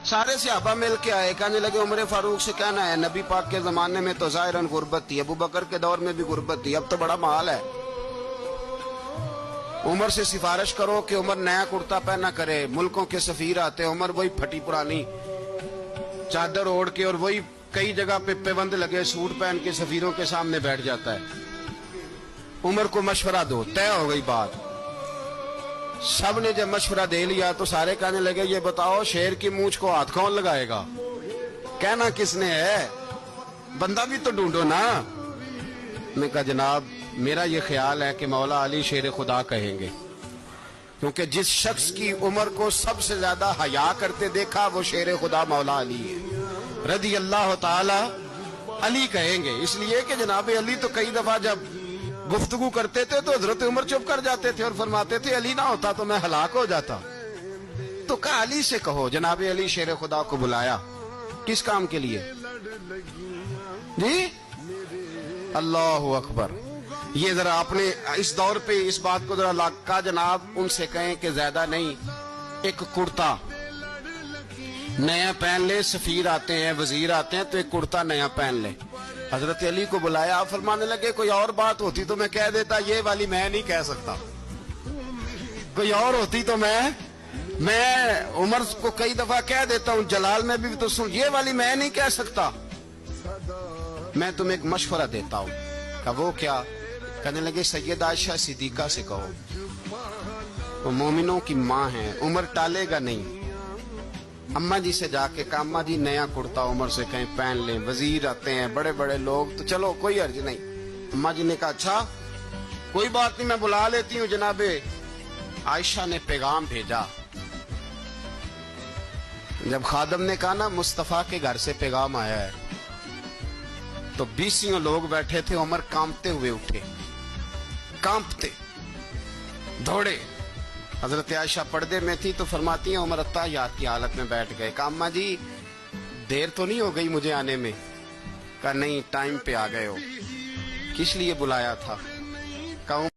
सारे सहाबा मिल के आए, कहने लगे उमर फारूक से कहना है नबी पाक के जमाने में तो ज़ाहिरन गुर्बत थी, अबू बकर के दौर में भी गुर्बत थी, अब तो बड़ा माल है। उमर से सिफारिश करो कि उमर नया कुर्ता पहना करे। मुल्कों के सफीर आते, उमर वही फटी पुरानी चादर ओढ़ के और वही कई जगह पे पेबंद लगे सूट पहन के सफीरों के सामने बैठ जाता है। उमर को मशवरा दो, तय हो गई बात। सब ने जब मशवरा दे लिया तो सारे कहने लगे ये बताओ शेर की मूंछ को हाथ कौन लगाएगा? कहना किसने है, बंदा भी तो ढूंढो ना। मैं कहा जनाब मेरा ये ख्याल है कि मौला अली शेर खुदा कहेंगे, क्योंकि जिस शख्स की उम्र को सबसे ज्यादा हया करते देखा वो शेर खुदा मौला अली है रदी अल्लाह ताला। अली कहेंगे इसलिए कि जनाब अली तो कई दफा जब गुफ्तगू करते थे तो हजरत उमर चुप कर जाते थे और फरमाते थे अली ना होता तो मैं हलाक हो जाता। तो कहा अली से कहो। जनाब अली शेर खुदा को बुलाया, किस काम के लिए जी? अल्लाह अकबर। ये जरा आपने इस दौर पे इस बात को जरा लाका जनाब उनसे कहें कि ज्यादा नहीं, एक कुर्ता नया पहन ले। सफीर आते हैं, वजीर आते हैं तो एक कुर्ता नया पहन ले। हजरत अली को बुलाया, आप फरमाने लगे कोई और बात होती तो मैं कह देता, ये वाली मैं नहीं कह सकता। कोई और होती तो मैं उमर को कई दफा कह देता हूं, जलाल में भी तो सुन, ये वाली मैं नहीं कह सकता। मैं तुम्हें एक मशवरा देता हूं। कहा वो क्या? कहने लगे सैयदा आयशा सिद्दीका से कहो, वो मोमिनों की माँ है, उमर टालेगा नहीं। अम्मा जी से जाके कहा अम्मा जी नया कुर्ता उमर से कहीं पहन लें, वजीर आते हैं, बड़े बड़े लोग, तो चलो कोई अर्ज नहीं। अम्मा जी ने कहा अच्छा कोई बात नहीं मैं बुला लेती हूँ। जनाबे आयशा ने पैगाम भेजा। जब खादम ने कहा ना मुस्तफा के घर से पैगाम आया है, तो 20 लोग बैठे थे। उमर कांपते हुए उठे, कांपते दौड़े। हजरत आयशा पर्दे में थी तो फरमाती हैं उमर अत्ताहियात की हालत में बैठ गए। कहा अम्मा जी देर तो नहीं हो गई मुझे आने में? कहा नहीं टाइम पे आ गए हो। किस लिए बुलाया था? कहा